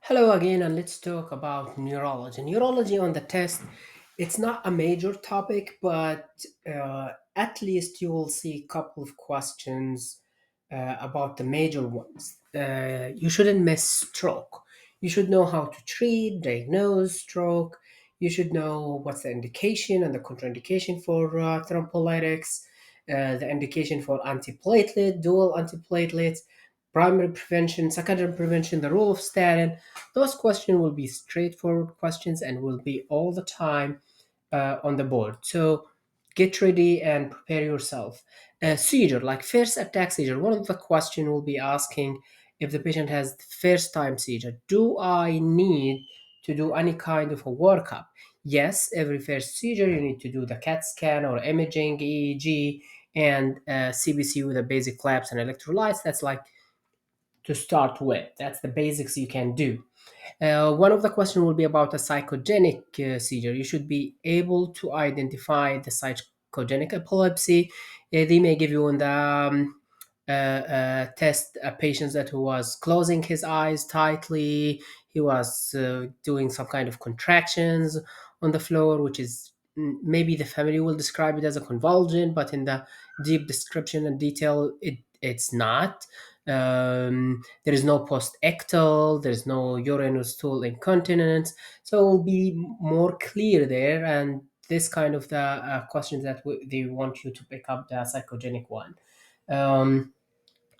Hello again, and let's talk about neurology. Neurology on the test, it's not a major topic, but at least you will see a couple of questions about the major ones. You shouldn't miss stroke. You should know how to treat, diagnose stroke. You should know what's the indication and the contraindication for thrombolytics, the indication for antiplatelet, dual antiplatelets, primary prevention, secondary prevention, the role of statin. Those questions will be straightforward questions and will be all the time on the board. So get ready and prepare yourself. Seizure, like first attack seizure, one of the question will be asking if the patient has first time seizure. Do I need to do any kind of a workup? Yes, every first seizure you need to do the CAT scan or imaging, EEG, and CBC with the basic labs and electrolytes. That's like to start with. That's the basics you can do. One of the question will be about a psychogenic seizure. You should be able to identify the psychogenic epilepsy. They may give you in the test a patient that who was closing his eyes tightly. He was doing some kind of contractions on the floor, which is maybe the family will describe it as a convulsion, but in the deep description and detail, it's not. There is no post-ictal, there is no urine or stool incontinence, so it will be more clear there. And this kind of the questions that they want you to pick up the psychogenic one. Um,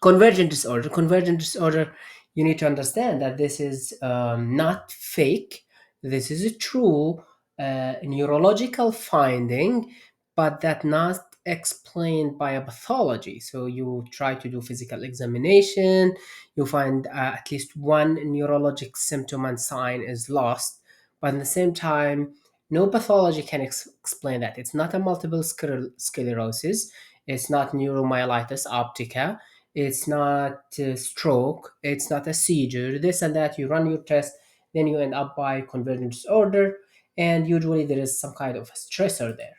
convergent disorder, you need to understand that this is not fake. This is a true neurological finding, but that not explained by a pathology. So you try to do physical examination, you find at least one neurologic symptom and sign is lost, but at the same time no pathology can explain that. It's not a multiple sclerosis, it's not neuromyelitis optica, it's not a stroke, it's not a seizure, this and that. You run your test, then you end up by convergent disorder, and usually there is some kind of a stressor there.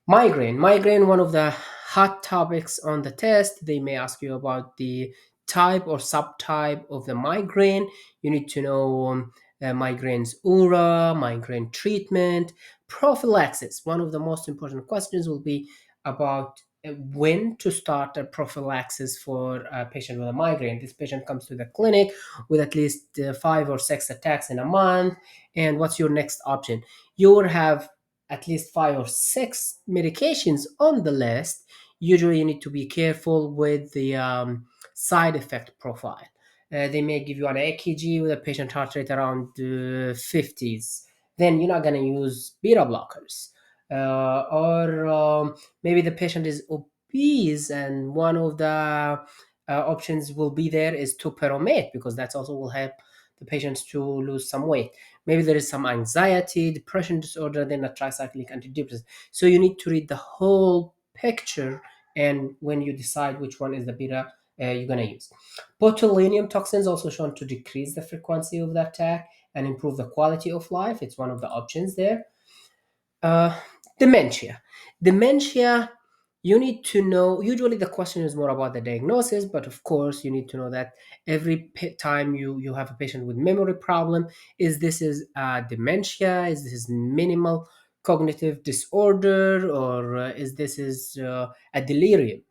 Migraine, one of the hot topics on the test. They may ask you about the type or subtype of the migraine. You need to know migraine's aura, migraine treatment, prophylaxis. One of the most important questions will be about when to start a prophylaxis for a patient with a migraine. This patient comes to the clinic with at least 5 or 6 attacks in a month, and what's your next option? You will have at least 5 or 6 medications on the list. Usually, you need to be careful with the side effect profile. They may give you an EKG with a patient heart rate around 50s. Then you're not going to use beta blockers. Or maybe the patient is obese, and one of the options will be there is topiramate, because that's also will help the patients to lose some weight. Maybe there is some anxiety, depression disorder, then a tricyclic antidepressant. So you need to read the whole picture, and when you decide which one is the beta you're going to use. Botulinum toxins also shown to decrease the frequency of the attack and improve the quality of life. It's one of the options there. uh, Dementia. Dementia, you need to know. Usually, the question is more about the diagnosis, but of course, you need to know that every time you have a patient with memory problem, is this is dementia? Is this minimal cognitive disorder, or is this is a delirium?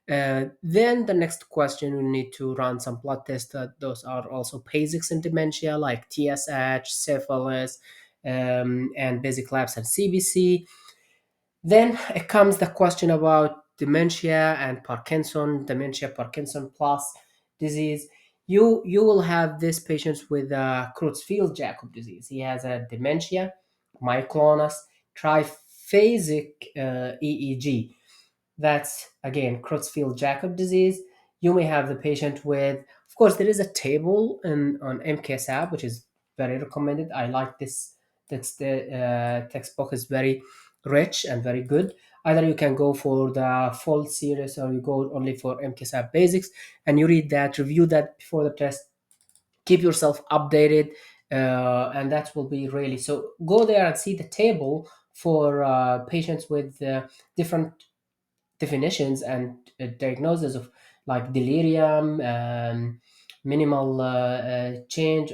Then the next question, we need to run some blood tests. Those are also basics in dementia, like TSH, syphilis, and basic labs and CBC. Then it comes the question about dementia and Parkinson, dementia, Parkinson plus disease. You will have this patient with Creutzfeldt-Jakob disease. He has a dementia, myoclonus, triphasic EEG. That's again Creutzfeldt-Jakob disease. You may have the patient with, of course, there is a table on MKSAP, which is very recommended. I like this. That's the textbook is very rich and very good. Either you can go for the full series, or you go only for MKSAP basics, and you read that, review that before the test, keep yourself updated, and that will be really so. Go there and see the table for patients with different definitions and diagnosis of like delirium, minimal change,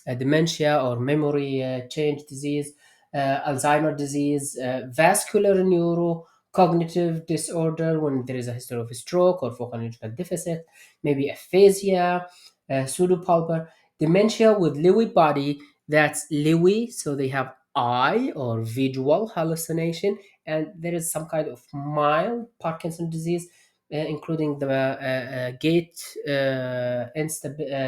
dementia or memory change disease, Alzheimer disease, vascular neurocognitive disorder when there is a history of a stroke or focal neurological deficit, maybe aphasia, pseudopulbar, dementia with Lewy body, that's Lewy, so they have eye or visual hallucination, and there is some kind of mild Parkinson disease, including the gait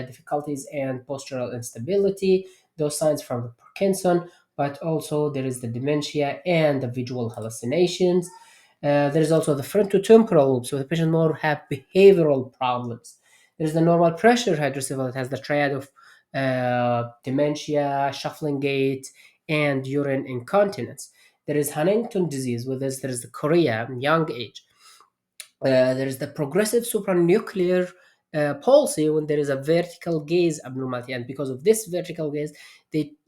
difficulties and postural instability, those signs from the Parkinson, but also there is the dementia and the visual hallucinations. There is also the frontotemporal lobe, so the patient more have behavioral problems. There is the normal pressure hydrocephalus that has the triad of dementia, shuffling gait, and urine incontinence. There is Huntington disease, with this there is the chorea, young age. There is the progressive supranuclear palsy when there is a vertical gaze abnormality, and because of this vertical gaze,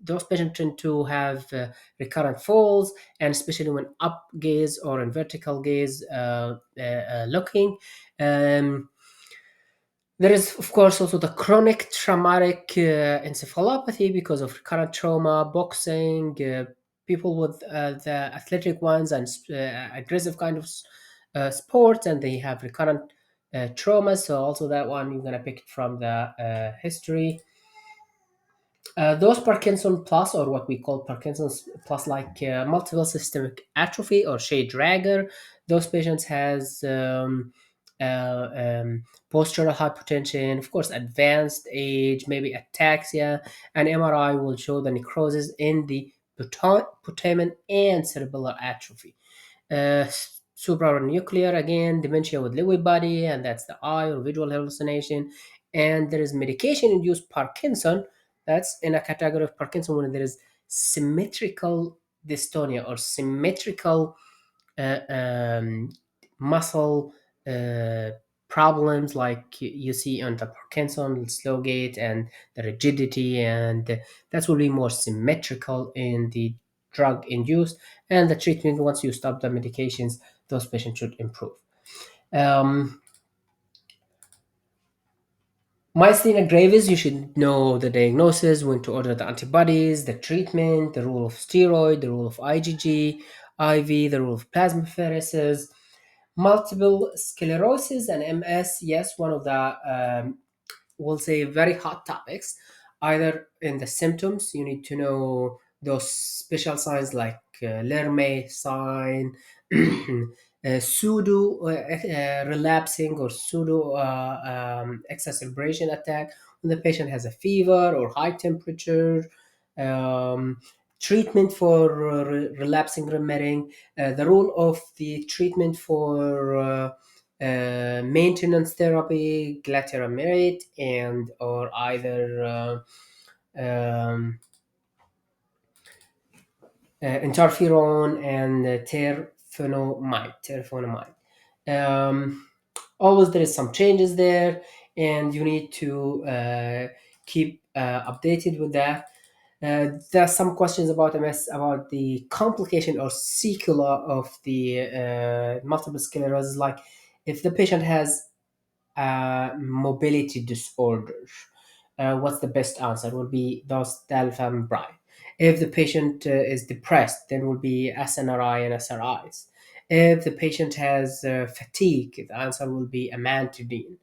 those patients tend to have recurrent falls, and especially when up gaze or in vertical gaze looking. Um, there is, of course, also the chronic traumatic encephalopathy because of recurrent trauma, boxing, people with the athletic ones and aggressive kind of sports, and they have recurrent traumas. So also that one you're gonna pick it from the history. Those Parkinson plus, or what we call Parkinson's plus, like multiple systemic atrophy or Shea-Drager, those patients has postural hypertension, of course, advanced age, maybe ataxia, and MRI will show the necrosis in the putamen and cerebellar atrophy. Uh, Supranuclear, again, dementia with Lewy body, and that's the eye or visual hallucination. And there is medication induced Parkinson, that's in a category of Parkinson when there is symmetrical dystonia or symmetrical uh, um, muscle uh, problems, like you see on the Parkinson, slow gait, and the rigidity, and that will be more symmetrical in the drug induced. And the treatment, once you stop the medications, those patients should improve. Um, Myasthenia gravis, you should know the diagnosis, when to order the antibodies, the treatment, the role of steroid, the role of IgG, IV, the role of plasmapheresis. Multiple sclerosis and MS, yes, one of the we'll say very hot topics. Either in the symptoms, you need to know those special signs like Lerme sign, pseudo relapsing or pseudo exacerbation attack when the patient has a fever or high temperature. Um, Treatment for relapsing remitting, the role of the treatment for maintenance therapy, glatiramerate, and or either interferon and terphenomide. Um, Always there is some changes there, and you need to keep updated with that. There's some questions about MS, about the complication or sequela of the multiple sclerosis, like if the patient has mobility disorders, what's the best answer? Will be those dalfambrine. If the patient is depressed, then will be SNRI and SRIs. If the patient has fatigue, the answer will be amantadine.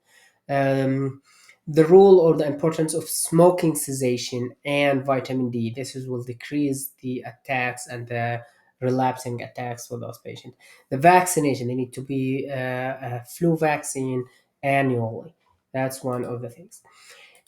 Um, the role or the importance of smoking cessation and vitamin D. Will decrease the attacks and the relapsing attacks for those patients. The vaccination, they need to be a flu vaccine annually. That's one of the things.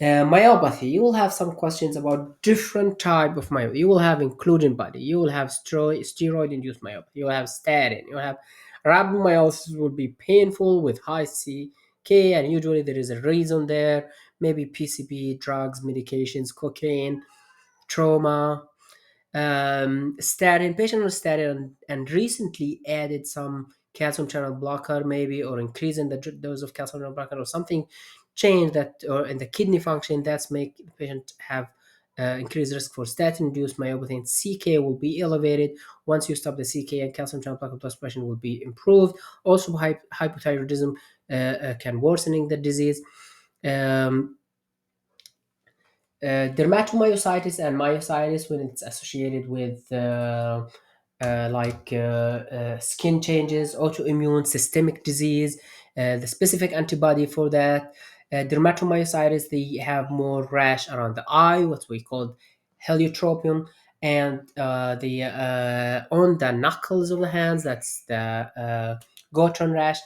Myopathy, you will have some questions about different type of myopathy. You will have inclusion body, you will have steroid induced myopathy, you will have statin, you will have rhabdomyolysis, will be painful with high CK, and usually there is a reason there, maybe PCP, drugs, medications, cocaine, trauma. Statin, patient on statin and recently added some calcium channel blocker, maybe, or increasing the dose of calcium channel blocker, or something change that, or in the kidney function, that's make the patient have increased risk for statin induced myopathy, and CK will be elevated. Once you stop the CK and calcium channel blocker, blood pressure will be improved. Also hypothyroidism can worsening the disease. Um, Dermatomyositis and myositis, when it's associated with skin changes, autoimmune, systemic disease, the specific antibody for that. Dermatomyositis, they have more rash around the eye, what we call heliotropium, and the on the knuckles of the hands, that's the Gottron rash.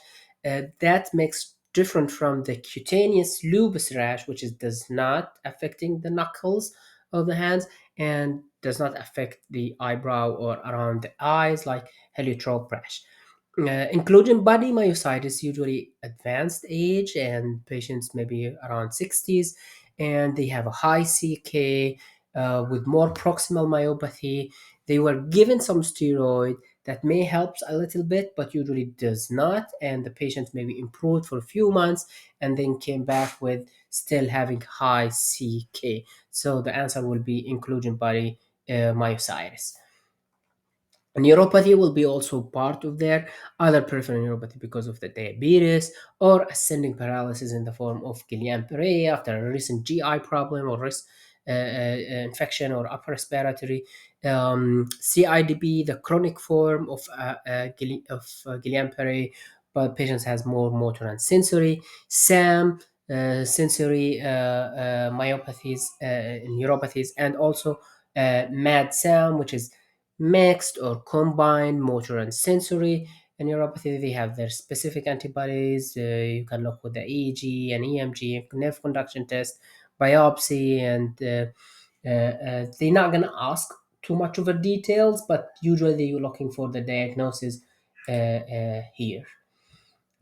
That makes different from the cutaneous lupus rash, which is does not affecting the knuckles of the hands and does not affect the eyebrow or around the eyes like heliotrope rash. Including body myositis, usually advanced age and patients maybe around 60s, and they have a high CK with more proximal myopathy. They were given some steroid that may help a little bit, but usually does not, and the patient maybe improved for a few months and then came back with still having high CK. So the answer will be inclusion body myositis. Neuropathy will be also part of their other peripheral neuropathy because of the diabetes or ascending paralysis in the form of Guillain-Barré after a recent GI problem or infection or upper respiratory. CIDP, the chronic form of Guillain-Barré, but patients has more motor and sensory. SAM, sensory myopathies, neuropathies, and also MAD-SAM, which is mixed or combined motor and sensory. In neuropathy, they have their specific antibodies. You can look with the EEG and EMG, nerve conduction test, biopsy, and they're not going to ask too much of the details, but usually you're looking for the diagnosis here.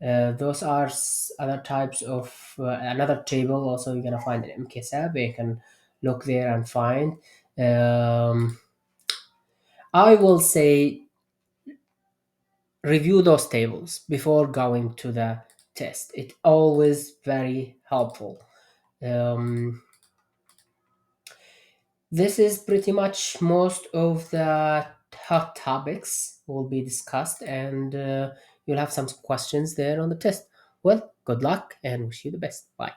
Those are other types of another table. Also, you're gonna find an MKSAP. You can look there and find. Um, I will say review those tables before going to the test. It always very helpful. Um, this is pretty much most of the hot topics will be discussed, and you'll have some questions there on the test. Well, good luck and wish you the best. Bye.